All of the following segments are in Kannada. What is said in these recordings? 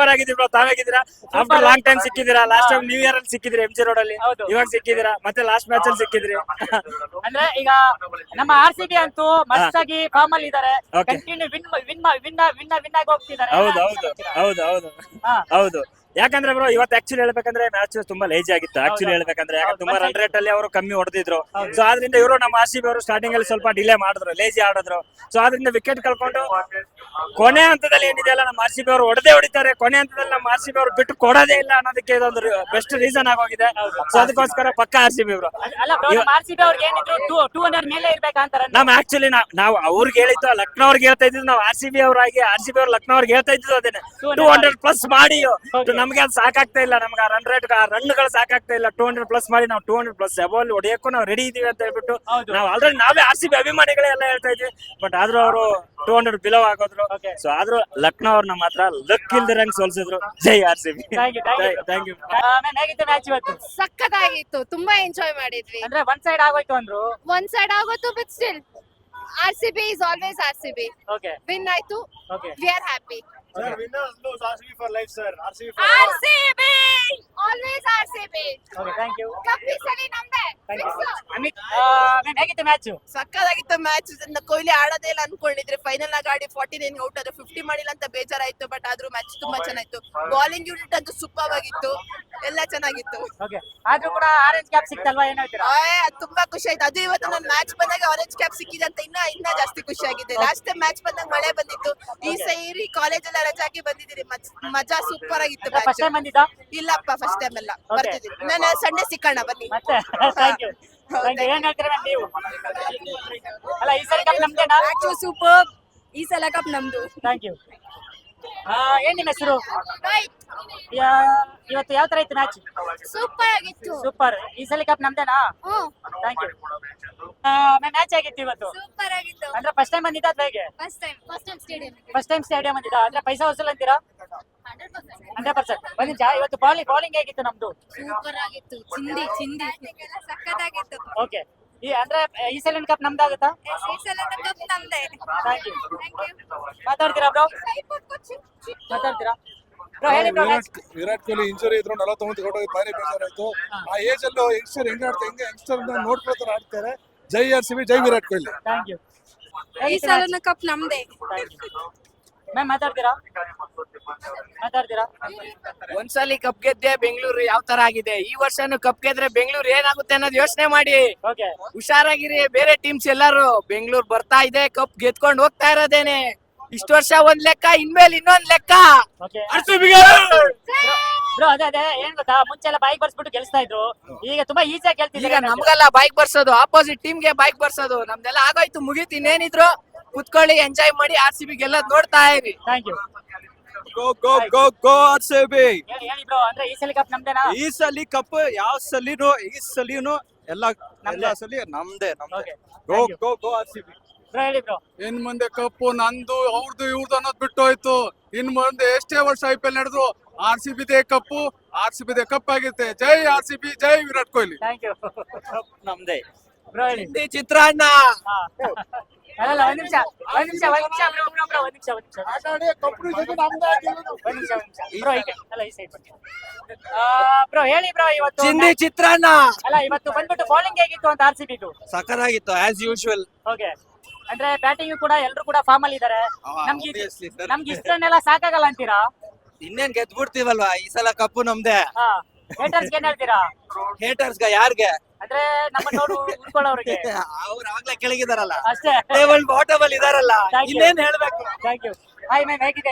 ಸೂಪರ್ ಆಗಿದ್ದೀವಿ ಬ್ರೋ, ತಾವಾಗಿದ್ದೀರಾ? ಆಫ್ಟರ್ ಲಾಂಗ್ ಟೈಮ್ ಸಿಕ್ಕಿದ್ದೀರಾ. ಲಾಸ್ಟ್ ಟೈಮ್ ನ್ಯೂ ಇಯರ್ ಅಲ್ಲಿ ಸಿಕ್ಕಿದ್ರಿ MG ರೋಡ್ ಅಲ್ಲಿ, ಹೌದು. ಇವಾಗ ಸಿಕ್ಕಿದ್ದೀರಾ, ಮತ್ತೆ ಲಾಸ್ಟ್ ಮ್ಯಾಚ್ ಅಲ್ಲಿ ಸಿಕ್ಕಿದ್ರಿ. ಅಂದ್ರೆ ಈಗ ನಮ್ಮ RCB ಅಂತೂ ಮಸ್ತ್ ಆಗಿ ಫಾರ್ಮ್ ಅಲ್ಲಿ ಇದಾರೆ. Okay. ಕಂಟಿನ್ಯೂ ವಿನ್ ಆಗಿ ಹೋಗ್ತಿದ್ದಾರೆ. ಹೌದು ಹೌದು ಹೌದು ಹೌದು ಹಾ. ಹೌದು. ಯಾಕಂದ್ರೆ ಬ್ರೋ ಇವತ್ತು ಆಕ್ಚುಲಿ ಹೇಳ್ಬೇಕಂದ್ರೆ ಮ್ಯಾಚ್ ತುಂಬಾ ಲೇಜಿ ಆಗಿತ್ತು ಆಕ್ಚುಲಿ ಹೌದು. ಹೇಳ್ಬೇಕಂದ್ರೆ. ಹೌದು. ತುಂಬಾ ರನ್ ರೇಟ್ ಅಲ್ಲಿ ಅವರು ಕಮ್ಮಿ ಹೊಡೆದಿದ್ರು. ಹೌದು. ಸೊ ಆದ್ರಿಂದ ಇವರು ನಮ್ಮ RCB ಅವರು ಸ್ಟಾರ್ಟಿಂಗ್ ಅಲ್ಲಿ ಸ್ವಲ್ಪ ಡಿಲೇ ಮಾಡಿದ್ರು, ಲೇಜಿ ಆಡಿದ್ರು. ಸೊ ಆದ್ರಿಂದ ವಿಕೆಟ್ ಕಳ್ಕೊಂಡು ಕೊನೆ ಹಂತದಲ್ಲಿ ಏನಿದೆಯಲ್ಲ ನಮ್ಮ RCB ಅವರು ಹೊಡಿತಾರೆ. ಕೊನೆ ಹಂತದಲ್ಲಿ ನಮ್ಮ RCB ಅವರು ಬಿಟ್ಟು ಕೊಡೋದೇ ಇಲ್ಲ ಅನ್ನೋದಕ್ಕೆ ಇದೊಂದು ಬೆಸ್ಟ್ ರೀಸನ್ ಆಗೋಗಿದೆ. ಸೊ ಅದಕ್ಕೋಸ್ಕರ ಪಕ್ಕ RCB ಬ್ರೋ. ಅಲ್ಲ ಬ್ರೋ, ನಮ್ಮ RCB ಅವ್ರಿಗೆ ಏನಿದ್ರು 200 ಮೇಲೆ ಇರ್ಬೇಕಂತಾರೆ. ನಮ್ ಆಕ್ಚುಲಿ ನಾವು ಅವ್ರಿಗೆ ಹೇಳಿದ್ದು, ಲಕ್ನೋ ಅವ್ರಿಗೆ ಹೇಳ್ತಾ ಇದ್ದು, ನಾವು RCB ಅವರಾಗಿ RCB ಅವ್ರು ಲಕ್ನೋ ಅವ್ರಿಗೆ ಹೇಳ್ತಾ ಇದ್ದು ಅದೇನೆ 200+ ಮಾಡಿ. ನಮ್ಗೆ ಅದು ಸಾಕಾಗ್ತಾ ಇಲ್ಲ, ನಮ್ಗೆ ಆ ರನ್ ರೇಟ್ ರನ್ಗಳು ಸಾಕಾಗ್ತಾ ಇಲ್ಲ. 200+ ಮಾಡಿ ನಾವು 200+ ಅಬೌಲ್ ಹೊಡೆಯಕ್ಕೂ ನಾವು ರೆಡಿ ಇದೀವಿ ಅಂತ ಹೇಳ್ಬಿಟ್ಟು ನಾವು ಆಲ್ರೆಡಿ ನಾವೇ RCB ಅಭಿಮಾನಿಗಳೇ ಎಲ್ಲ ಹೇಳ್ತಾ ಇದ್ವಿ. ಬಟ್ ಆದ್ರೂ ಅವರು 200 ಬಿಲೋ ಆಗೋದ್ರು. ಸೊ ಆದ್ರೂ ಲಕ್ನೋ ಅವ್ರು ನಮ್ಮ ಹತ್ರ ಲಕ್ ಇಲ್ದಿರಂಗ್ ಸೋಲ್ಸಿದ್ರು. ಜೈ RCB. Thank you. ಹೇಗಿತ್ತು ಮ್ಯಾಚ್ ಇವತ್ತು? ಸಕ್ಕತ್ತಾಗಿತ್ತು, ತುಂಬಾ ಎಂಜಾಯ್ ಮಾಡಿದ್ವಿ. ಅಂದ್ರೆ ಒನ್ ಸೈಡ್ ಆಗೋಯ್ತು ಅಂದ್ರು. ಒಂದ್ ಸೈಡ್ ಆಗೋತು, but still RCB is always RCB. Okay win ಆಯ್ತು, okay we are happy. Sir, winners lose, RCB for life, sir. RCB for RCB always RCB. Okay thank you. Cup ಈ ಸಲ ನಮ್ದೇ. ಅಮಿತ್ ಮ್ಯಾಮ್ ಹೇಗಿತ್ತು ಮ್ಯಾಚ್? ಸಕ್ಕದಾಗಿತ್ತು ಮ್ಯಾಚ್. ಕೊಹ್ಲಿ ಆಡೋದೇ ಇಲ್ಲ ಅನ್ಕೊಂಡಿದ್ರೆ, ಫೈನಲ್ ಆಗಿ ಆಡಿ 49 ಔಟ್ ಆದ್ರೆ 50 ಮಾಡಿಲ್ಲ ಅಂತ ಬೇಜಾರಾಯ್ತು. ಬಟ್ ಆದ್ರೂ ಮ್ಯಾಚ್ ತುಂಬಾ ಚೆನ್ನಾಗಿತ್ತು. ಬಾಲಿಂಗ್ ಯೂನಿಟ್ ಅಂತೂ ಸೂಪರ್ ಆಗಿತ್ತು, ಎಲ್ಲ ಚೆನ್ನಾಗಿತ್ತು. ಓಕೆ ಆದ್ರೂ ಕೂಡ ಆರೆಂಜ್ ಕ್ಯಾಪ್ ಸಿಕ್ತಲ್ವಾ, ಏನ್ ಹೇಳ್ತೀರಾ? ಅದ್ ತುಂಬಾ ಖುಷಿ ಆಯ್ತು. ಅದು ಇವತ್ತು ನನ್ನ ಮ್ಯಾಚ್ ಬಂದಾಗ ಆರೆಂಜ್ ಕ್ಯಾಪ್ ಸಿಕ್ಕಿದೆ ಅಂತ ಇನ್ನ ಜಾಸ್ತಿ ಖುಷಿ ಆಗಿದೆ. ಲಾಸ್ಟ್ ಟೈಮ್ ಮ್ಯಾಚ್ ಬಂದಾಗ ಮಳೆ ಬಂದಿತ್ತು, ಈ ಸರಿ ಕಾಲೇಜ್ ಎಲ್ಲ ರಜೆ ಹಾಕಿ ಬಂದಿದ್ದೀರಿ. ಮಜಾ ಸೂಪರ್ ಆಗಿತ್ತು ಫಸ್ಟ್ ಮ್ಯಾಚ್. ಟೈಮ್ ಬಂದಿದ್ದಾ? ಇಲ್ಲಪ್ಪ, ಫಸ್ಟ್ ಟೈಮ್ ಎಲ್ಲ ಬರ್ತಿದ್ದೀನಿ ನಾನು. ಸಂಡೇ ಸಿಕ್ಕಣ್ಣ ಬನ್ನಿ. ಮತ್ತೆ ಥ್ಯಾಂಕ್ ಯು. ಏನ್ ಹೇಳ್ತೀರಾ ಮ್ಯಾಮ್ ನೀವು? ಅಲ್ಲ ಈ ಸರಿ ಕಪ್ ನಮ್ದೇನಾ? ಸೂಪರ್, ಈ ಸಲ ಕಪ್ ನಮ್ದು. Thank you. ಏನ್ ನಿಮ್ಮ ಹೆಸರು? ಇವತ್ತು ಯಾವ ತರ ಇತ್ತು ಮ್ಯಾಚ್? ಸೂಪರ್ ಆಗಿತ್ತು. ಸೂಪರ್. ಈ ಸಲ ಕಪ್ ನಮ್ದೇನಾ? Thank you. ಮ್ಯಾಚ್ ಆಗಿತ್ತು ಇವತ್ತು? ಸೂಪರ್ ಆಗಿತ್ತು. ಅಂದ್ರೆ ಫಸ್ಟ್ ಟೈಮ್ ಬಂದಿದ್ದ ಅಥವಾ ಹೇಗೆ? First time stadium. First time stadium ಬಂದಿದ್ದ ಅಂದ್ರೆ ಪೈಸಾ ವಸೂಲ್ ಅಂತೀರಾ? 100%. ಒಂದ್ ನಿಮಿಷ, ಇವತ್ತು ಬಾಲಿಂಗ್ ಹೇಗಿತ್ತು ನಮ್ದು? ಸೂಪರ್ ಆಗಿತ್ತು. ಚಿಂದಿ ಸಕ್ಕತ್ತಾಗಿತ್ತು. ಓಕೆ. ಅಂದ್ರೆ ಈ ಸಲ ಕಪ್ ನಮ್ದಾಗುತ್ತಾ? ಈ ಸಲ ಕಪ್ ನಮ್ದೇ. Thank you. ಮಾತಾಡ್ತೀರಾ ಬ್ರೋ? ಮಾತಾಡ್ತೀರಾ ಬ್ರೋ? ಹೇಳಿ ಬ್ರೋ. ವಿರಾಟ್ ಕೊಹ್ಲಿ ಇಂಜುರಿ ಇದ್ರು 49 ಹೊರಟೋಗಿ ಭಾರಿ ಬೇಜಾರಾಯ್ತು. ಆ ಏಜ್ ಅಲ್ಲೂ ಯಂಗ್ಸ್ಟರ್ ಹೆಂಗ್ ಯಂಗ್ಸ್ಟರ್ ನೋಡ್ಕೊಳ್ತಾರೆ, ಆಡ್ತಾರೆ. ಜೈ RCB, ಜೈ ವಿರಾಟ್ ಕೊಹ್ಲಿ. Thank you. ಈ ಸಲ ಕಪ್ ನಮ್ದೇ. ಮ್ಯಾಮ್ ಮಾತಾಡ್ತೀರಾ? ಒಂದ್ಸಲಿ ಕಪ್ ಗೆದ್ದೆ ಬೆಂಗಳೂರು ಯಾವ ತರ ಆಗಿದೆ, ಈ ವರ್ಷನು ಕಪ್ ಗೆದ್ರೆ ಬೆಂಗಳೂರು ಏನಾಗುತ್ತೆ ಅನ್ನೋದು ಯೋಚನೆ ಮಾಡಿ. ಓಕೆ. ಹುಷಾರಾಗಿರಿ. ಬೇರೆ ಟೀಮ್ಸ್ ಎಲ್ಲಾರು ಬೆಂಗಳೂರು ಬರ್ತಾ ಇದೆ, ಕಪ್ ಗೆದ್ಕೊಂಡು ಹೋಗ್ತಾ ಇರೋದೇನೆ. ಇಷ್ಟು ವರ್ಷ ಒಂದ್ ಲೆಕ್ಕ, ಇನ್ಮೇಲೆ ಇನ್ನೊಂದ್ ಲೆಕ್ಕ. Okay RCB bro. ಅದೇ ಏನ್ ಗೊತ್ತಾ, ಮುಂಚೆ ಎಲ್ಲ ಬೈಕ್ ಬರ್ಸ್ಬಿಟ್ಟು ಗೆಲ್ಸ್ತಾ ಇದ್ರು, ಈಗ ತುಂಬಾ ಈಸಿಯಾಗಿ ಈಗ ಗೆಲ್ತಿದ್ದಾರೆ. ನಮ್ಗೆಲ್ಲ ಬೈಕ್ ಬರ್ಸೋದು, ಆಪೋಸಿಟ್ ಟೀಮ್ ಗೆ ಬೈಕ್ ಬರ್ಸೋದು, ನಮ್ದೆಲ್ಲ ಆಗೋಯ್ತು, ಮುಗೀತು. ಇನ್ನೇನಿದ್ರು ಕುತ್ಕೊಳ್ಳಿ, ಎಂಜಾಯ್ ಮಾಡಿ. RCB ಗೆಲ್ಲೋದ್ ನೋಡ್ತಾ ಇರಿ. Thank you. Go go go go RCB. ಹೇಳಿ ಬ್ರೋ, ಅಂದ್ರೆ ಈ ಸಲ ಕಪ್ ನಮ್ದೇನಾ? ಈ ಸಲಿ ಕಪ್ ಯಾವ ಸಲಿನೂ ಎಲ್ಲ ಸಲಿ ನಮ್ದೇ. ಓಕೆ. ಗೋ ಗೋ ಗೋ RCB. ಬ್ರೋ ಹೇಳಿ ಬ್ರೋ. ಇನ್ ಮುಂದೆ ಕಪ್ಪು ನಂದು ಅವ್ರದ್ದು ಇವ್ರದ್ದು ಅನ್ನೋದು ಬಿಟ್ಟು ಹೋಯ್ತು. ಇನ್ ಮುಂದೆ ಎಷ್ಟೇ ವರ್ಷ IPL ನಡೆದ್ರು RCB ದೇ ಕಪ್ಪು, RCB ದೇ ಕಪ್ ಆಗುತ್ತೆ. ಜೈ RCB, ಜೈ ವಿರಾಟ್ ಕೊಹ್ಲಿ. Thank you. ನಮ್ದೇ ಬ್ರೋ ಹೇಳಿ. ಹಿಂದಿ ಚಿತ್ರಾನ್ನ. ಅಲ್ಲ ಒಂದ್ ನಿಮಿಷ ಬ್ರೋ, ಒಂದ್ ನಿಮಿಷ ಬ್ರೋ. ಈಗ ಅಲ್ಲ ಈ ಸೈಡ್ ಬನ್ನಿ ಬ್ರೋ. ಹೇಳಿ ಬ್ರೋ, ಇವತ್ತು ಚಿಂದಿ ಚಿತ್ರಾನ್ನ. ಅಲ್ಲ ಇವತ್ತು ಬಂದ್ಬಿಟ್ಟು ಬೌಲಿಂಗ್ ಹೇಗಿತ್ತು ಅಂತ RCB ದು? ಸಕರಾಗಿತ್ತು ಆಸ್ ಯೂಶುವಲ್. ಓಕೆ. ಅಂದ್ರೆ ಬ್ಯಾಟಿಂಗ್ ಕೂಡ ಎಲ್ರು ಕೂಡ ಫಾರ್ಮ್ ಅಲ್ಲಿ ಇದಾರೆ. ನಮ್ಗೆ ಇಷ್ಟನ್ನೆಲ್ಲ ಸಾಕಾಗಲ್ಲ ಅಂತೀರಾ? ಇನ್ನೇನ್ ಗೆದ್ಬಿಡ್ತೀವಲ್ವಾ, ಈ ಸಲ ಕಪ್ಪು ನಮ್ದೇ. ಹೇಟರ್ಸ್ ಏನ್ ಹೇಳ್ತೀರಾ? ಹೇಟರ್ಸ್ ಯಾರ್ಗೆ? ಅಂದ್ರೆ ನಮ್ಮ ನೋಡು ಉಳ್ಕೊಳ್ಳೋರಿಗೆ ಅವ್ರು ಆಗ್ಲೇ ಕೆಳಗಿದಾರಲ್ಲ, ಅಷ್ಟೇ. ಟೇಬಲ್ ಬಾಟಮ್ ಇದಾರಲ್ಲ, Thank you. ಇನ್ನೇನ್ ಹೇಳ್ಬೇಕು. Thank you. ಹಾಯ್ ಮ್ಯಾಮ್,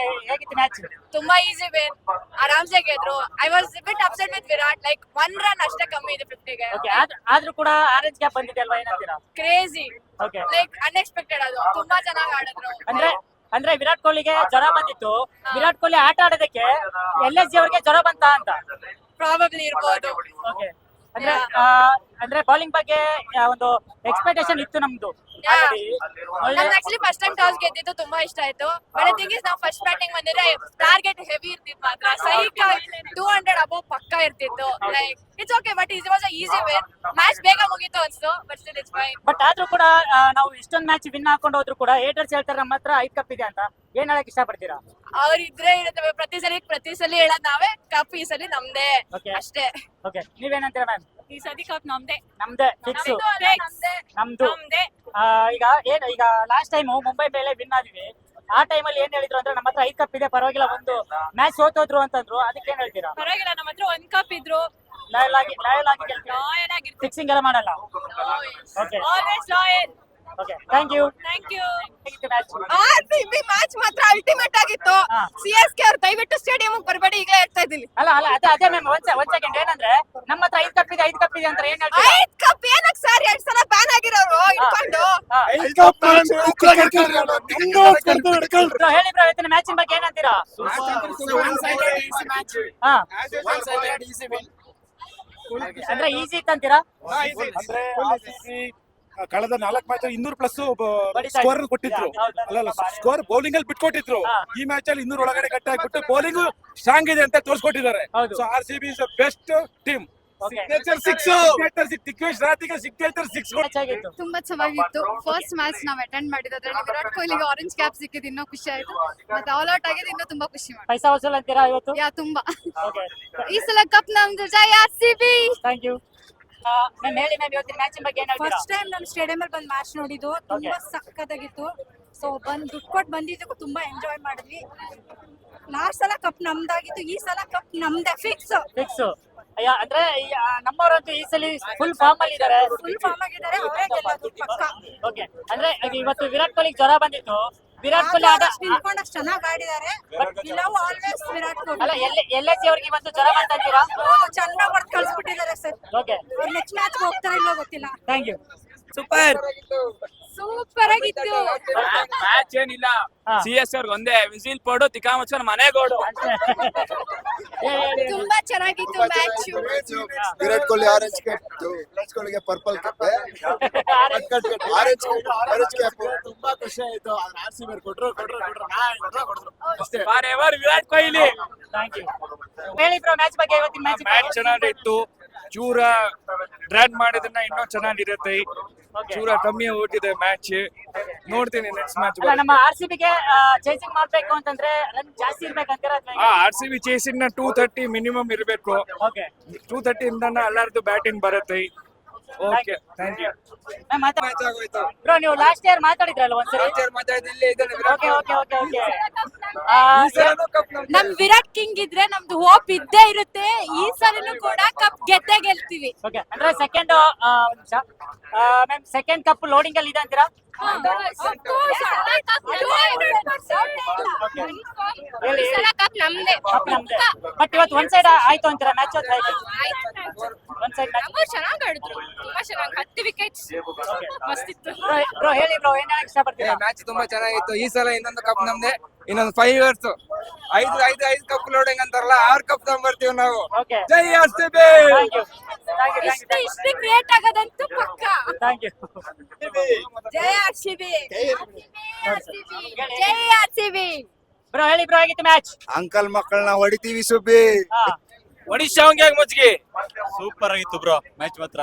ಹೇಗಿತ್ತು ಮ್ಯಾಚ್? ತುಂಬಾ ಈಸಿ ವೇನ್, ಆರಾಮ್ಸೆ ಗೆದ್ರು. I was bit upset with Virat, like 1 run ಅಷ್ಟೇ ಕಮ್ಮಿ ಇದೆ 50ಗೆ. ಓಕೆ. ಆದ್ರೂ ಕೂಡ ಆರೆಂಜ್ ಕ್ಯಾಪ್ ಬಂದಿದೆ ಅಲ್ವಾ, ಏನಂತೀರಾ? Crazy, okay. Like unexpected. ಅದು ತುಂಬಾ ಚೆನ್ನಾಗಿ ಆಡಿದ್ರು. ಅಂದ್ರೆ ವಿರಾಟ್ ಕೊಹ್ಲಿಗೆ ಜ್ವರ ಬಂದಿತ್ತು. ವಿರಾಟ್ ಕೊಹ್ಲಿ ಆಟ ಆಡೋದಕ್ಕೆ LSG ಅವ್ರಿಗೆ ಜ್ವರ ಬಂತ ಅಂತ? ಪ್ರಾಬಬ್ಲಿ ಇರ್ಬೋದು. ಓಕೆ. ಅಂದ್ರೆ ಬೌಲಿಂಗ್ ಬಗ್ಗೆ ಒಂದು ಎಕ್ಸ್ಪೆಕ್ಟೇಷನ್ ಇತ್ತು ನಮ್ದು. ನಮ್ಗೆ ಆಕ್ಚುಲಿ ಫಸ್ಟ್ ಟೈಮ್ ಟಾಸ್ ಗೆದ್ದಿದ್ದು ತುಂಬಾ ಇಷ್ಟ ಆಯ್ತು. ಬಟ್ ಥಿಂಗ್ ಇಸ್ ನಾವು ಫಸ್ಟ್ ಬ್ಯಾಟಿಂಗ್ ಬಂದಿದ್ರೆ ಟಾರ್ಗೆಟ್ ಹೆವಿ ಇರ್ತಿತ್ತು ಮಾತ್ರ. ಸೈಕ್ 200 ಅಬೌವ್ ಪಕ್ಕ ಇರ್ತಿತ್ತು. Like it's okay but it was a easy win. Match ಬೇಗ ಮುಗೀತು ಅನ್ಸ್ತು but still it's fine. But ಆದ್ರೂ ಕೂಡ ನಾವು ಇಷ್ಟೊಂದು ಮ್ಯಾಚ್ ವಿನ್ ಹಾಕೊಂಡು ಹೋದ್ರು ಕೂಡ ಹೇಟರ್ಸ್ ಹೇಳ್ತಾರೆ ನಮ್ಮ ಹತ್ರ 5 ಕಪ್ ಇದೆ ಅಂತ. ಏನ್ ಹೇಳಕ್ ಇಷ್ಟಪಡ್ತೀರಾ? ಅವ್ರಿದ್ರೆ ಇರುತ್ತೆ ಪ್ರತಿ ಸಲ ಹೇಳೋದ್ ನಾವೇ, ಕಪ್ ಈ ಸಲ ನಮ್ದೇ Okay. ಅಷ್ಟೇ. ಓಕೆ, ನೀವೇನಂತೀರಾ ಮ್ಯಾಮ್? ಈ ಸತಿ ಕಪ್ ನಮ್ದೇ. ನಮ್ದೇ ಫಿಕ್ಸ್, ನಮ್ದು. ಈಗ ಲಾಸ್ಟ್ ಟೈಮ್ ಮುಂಬೈ ಮೇಲೆ ವಿನ್ ಆದ್ವಿ. ಆ ಟೈಮಲ್ಲಿ ಏನ್ ಹೇಳಿದ್ರು ಅಂದ್ರೆ ನಮ್ಮ ಹತ್ರ 5 ಕಪ್ ಇದೆ, ಪರವಾಗಿಲ್ಲ, ಒಂದು ಮ್ಯಾಚ್ ಸೋತೋದ್ರು ಅಂತಂದ್ರು. ಅದಕ್ಕೆ ಏನ್ ಹೇಳ್ತೀರಾ? ಪರವಾಗಿಲ್ಲ, ನಮ್ಮ ಹತ್ರ 1 ಕಪ್ ಇದ್ರು. ಲಾಯಲ್ ಆಗಿ ಲಾಯಲ್ ಆಗಿರ್ತೀವಿ. ಫಿಕ್ಸಿಂಗ್ ಎಲ್ಲ ಮಾಡಲ್ಲ. Okay always loyal. Okay, thank you. Match RCB match ಮಾತ್ರ ಅಲ್ಟಿಮೇಟ್ ಆಗಿತ್ತು. ಹಾ. ಸಿಎಸ್ಕೆ ಅವ್ರು ದಯವಿಟ್ಟು ಸ್ಟೇಡಿಯಂ ಬರಬೇಡಿ, ಈಗಲೇ ಹೇಳ್ತಾ ಇದ್ದೀನಿ. ಅಲ್ಲ ಅದೇ ಮ್ಯಾಮ್, ಒಂದ್ ಸೆಕೆಂಡ್. ಏನಂದ್ರೆ ನಮ್ಮ ಹತ್ರ 5 ಕಪ್ ಇದೆ ಅಂತ ಏನ್ ಹೇಳ್ತೀರಾ? 5 ಕಪ್ ಏನಕ್ಕೆ ಸರ್? 2 ಸಲ ಬ್ಯಾನ್ ಆಗಿರೋರು ಇಟ್ಕೊಂಡು ಹಾ. Bro, ಹೇಳಿ ಬ್ರೋ, ಇವತ್ತಿನ ಮ್ಯಾಚಿನ ಬಗ್ಗೆ ಏನಂತೀರಾ? ಹಾ, ಅಂದ್ರೆ ಈಸಿ ಇತ್ತಂತೀರಾ? ಕಳೆದ 4 ಮ್ಯಾಚ್ 200 ಪ್ಲಸ್ ಬಡಿತಾ ಸ್ಕೋರ್ ಇದ್ರು. ಕೊಟ್ಟಿದ್ರು. ಹೌದು. ಅಲ್ಲ ಸ್ಕೋರ್ ಬೌಲಿಂಗ್ ಅಲ್ಲಿ ಬಿಟ್ಕೊಟ್ಟಿದ್ರು. ಹಾ. ಈ ಮ್ಯಾಚ್ ಅಲ್ಲಿ 200 ಒಳಗಡೆ ಕಟ್ ಆಗ್ಬಿಟ್ಟು ಬೌಲಿಂಗ್ ಸ್ಟ್ರಾಂಗ್ ಇದೆ ಅಂತ ತೋರಿಸ್ಕೊಟ್ಟಿದ್ದಾರೆ. ಹೌದು. So RCB is the best team. Okay. Digvijay ರಾತಿಗೆ ಸಿಗ್ನೇಚರ್ 6 ಮ್ಯಾಚ್ ಆಗಿತ್ತು. ತುಂಬಾ ಚೆನ್ನಾಗಿತ್ತು. ಫಸ್ಟ್ ಮ್ಯಾಚ್ ನಾವ್ ಅಟೆಂಡ್ ಮಾಡಿದ್ರಲ್ಲಿ ವಿರಾಟ್ ಕೊಹ್ಲಿಗೆ ಆರೆಂಜ್ ಕ್ಯಾಪ್ ಸಿಕ್ಕಿದ್ ಇನ್ನೂ ಖುಷಿ ಆಯ್ತು. ಮತ್ತೆ ಆಲ್ ಔಟ್ ಆಗಿದ್ದು ಇನ್ನೂ ತುಂಬಾ ಖುಷಿ ಮಾಡಿ. ಪೈಸಾ ವಸೂಲ್ ಅಂತೀರಾ ಇವತ್ತು? ತುಂಬಾ. ಓಕೆ, ಈ ಸಲ ಕಪ್ ನಮ್ದು. ಜೈ ಆರ್ಸಿಬಿ. Thank you. ಮ್ಯಾಮ್ ಹೇಳಿ ಮ್ಯಾಮ್, ಇವತ್ತಿನ ಮ್ಯಾಚಿನ ಬಗ್ಗೆ ಏನ್ ಹೇಳ್ತೀರಾ? ಫಸ್ಟ್ ಟೈಮ್ ನಾನು ಸ್ಟೇಡಿಯಂ ಅಲ್ಲಿ ಬಂದು ಮ್ಯಾಚ್ ನೋಡಿದ್ದು, ತುಂಬಾ ಸಕ್ಕತ್ತಾಗಿತ್ತು. ಸೊ ದುಡ್ಡು ಕೊಟ್ಟು ಬಂದಿದ್ದಕ್ಕೂ ತುಂಬಾ ಎಂಜಾಯ್ ಮಾಡಿದ್ವಿ. ಲಾಸ್ಟ್ ಸಲ ಕಪ್ ನಮ್ದಾಗಿತ್ತು, ಈ ಸಲ ಕಪ್ ನಮ್ದೇ ಫಿಕ್ಸ್. ಫಿಕ್ಸ್ ಅಂದ್ರೆ ನಮ್ಮವರಂತೂ ಈ ಸಲ ಫುಲ್ ಫಾರ್ಮ್ ಅಲ್ಲಿ ಇದ್ದಾರೆ. ಫುಲ್ ಫಾರ್ಮ್ ಆಗಿದ್ದಾರೆ, ಅವರೇ ಗೆಲ್ಲೋದು ಪಕ್ಕ. ಓಕೆ, ಅಂದ್ರೆ ಇವತ್ತು ವಿರಾಟ್ ಕೊಹ್ಲಿ ಜ್ವರ ಬಂದಿತ್ತು. ವಿರಾಟ್ ಕೊಹ್ಲಿ ನಿಂತ್ಕೊಂಡಷ್ಟು ಚೆನ್ನಾಗಿ ಆಡಿದ್ದಾರೆ. Love always Virat Kohli. ಅಲ್ಲ LSG ಅವ್ರಿಗೆ ಇವತ್ತು ಜ್ವರ ಬಂದಂತೀರಾ? ಚೆನ್ನಾಗಿ ಹೊಡೆದು ಕಳ್ಸಿಬಿಟ್ಟಿದ್ದಾರೆ ಸರ್. ಓಕೆ, ಅವ್ರು ನೆಕ್ಸ್ಟ್ ಮ್ಯಾಚ್ ಹೋಗ್ತಾರ ಇಲ್ವೋ ಗೊತ್ತಿಲ್ಲ. Thank you. ಸೂಪರ್ ಆಗಿತ್ತು. ಮ್ಯಾಚ್ ಏನಿಲ್ಲ, CS ಅವ್ರಿಗೆ ಒಂದೇ ವಿಸಿಲ್ ಪೋಡು ತಿಕ್ಕಾ ಮುಚ್ಕೊಂಡು ಮನೆಗೋಡು. ತುಂಬಾ ಚೆನ್ನಾಗಿತ್ತು match. Virat Kohli orange cap, Virat ಕೊಹ್ಲಿಗೆ ಪರ್ಪಲ್ ಕ್ಯಾಪ್, ಆರೆಂಜ್ ಕ್ಯಾಪ್. ತುಂಬಾ ಖುಷಿ ಆಯ್ತು. RCB ಕೊಟ್ರು ಅಷ್ಟೇ. Forever Virat Kohli. Thank you. ಹೇಳಿ ಬ್ರೋ, ಮ್ಯಾಚ್ ಬಗ್ಗೆ ಇವತ್ತಿನ ಮ್ಯಾಚ್ ಚೆನ್ನಾಗಿತ್ತು. ಚೂರ ಡ್ರ್ಯಾಗ್ ಮಾಡಿದ್ರೆ ಇನ್ನೂ ಚೆನ್ನಾಗಿರುತ್ತೆ. ಚೂರ ಕಮ್ಮಿ ಓಟಿದೆ ಮ್ಯಾಚ್. ನೋಡ್ತೀನಿ ನೆಕ್ಸ್ಟ್ ಮ್ಯಾಚ್. ನಮ್ಮ RCBಗೆ ಚೇಸಿಂಗ್ ಮಾಡ್ಬೇಕು ಅಂತಂದ್ರೆ ರನ್ ಜಾಸ್ತಿ ಇರ್ಬೇಕಂತೀರಾ? RCB ಚೇಸಿಂಗ್ ನ 230 ಮಿನಿಮಮ್ ಇರಬೇಕು. ಓಕೆ, 230 ಇಂದ ಎಲ್ಲರದು ಬ್ಯಾಟಿಂಗ್ ಬರುತ್ತೆ. Okay, thank you. ಬ್ರೋ, ನೀವು ಲಾಸ್ಟ್ ಇಯರ್ ಮಾತಾಡಿದ್ರಲ್ಲ ಒಂದ್ಸರಿ. ಓಕೆ, ನಮ್ ವಿರಾಟ್ ಕಿಂಗ್ ಇದ್ರೆ ನಮ್ದು ಹೋಪ್ ಇದ್ದೇ ಇರುತ್ತೆ. ಈ ಸಲನೂ ಕೂಡ ಕಪ್ ಗೆಲ್ತೀವಿ. ಓಕೆ, ಅಂದ್ರೆ second ma'am, second cup loading ಅಲ್ಲಿ ಇದೆ ಅಂತೀರಾ? ಕಪ್ ನಮ್ದೇ. ಬಟ್ ಇವತ್ತು ಒಂದ್ ಸೈಡ್ ಆಯ್ತು ಅಂತೀರಾ ಮ್ಯಾಚ್? ಒಂದ್ ಸೈಡ್ ಚೆನ್ನಾಗಿ ಆಡಿದ್ರು, ತುಂಬಾ ಚೆನ್ನಾಗಿ. 10 ವಿಕೆಟ್ಸ್ ಮಸ್ತಿತ್ತು. ಬ್ರೋ ಹೇಳಿ ಬ್ರೋ, ಏನ್ ಹೇಳಕ್ ಇಷ್ಟಪಡ್ತೀರಾ? ಮ್ಯಾಚ್ ತುಂಬಾ ಚೆನ್ನಾಗಿತ್ತು. ಈ ಸಲ ಇನ್ನೊಂದು ಕಪ್ ನಮ್ದೆ. ಇನ್ನೊಂದು 5 years 5 ಕಪ್ ಲೋಡಿಂಗ್ ಅಂತಾರಲ್ಲ, 6 ಕಪ್ ತಗೊಂಡ್ಬರ್ತೀವಿ ನಾವು. ಓಕೆ, ಜೈ RCB. Thank you. ಇಷ್ಟು ಕ್ರಿಯೇಟ್ ಆಗೋದಂತೂ ಪಕ್ಕ. Thank you. ಜೈ ಆರ್ಸಿಬಿ. ಜೈ ಆರ್ಸಿಬಿ. ಬ್ರೋ ಹೇಳಿ ಬ್ರೋ, ಆಗಿತ್ತು ಮ್ಯಾಚ್? ಅಂಕಲ್ ಮಕ್ಕಳನ್ನ ಹೊಡಿತೀವಿ ಸುಬ್ಬಿ. ಒಡಿಶಾ ಮುಚ್ಚಿಗೆ ಸೂಪರ್ ಆಗಿತ್ತು ಬ್ರೋ ಮ್ಯಾಚ್ ಮಾತ್ರ.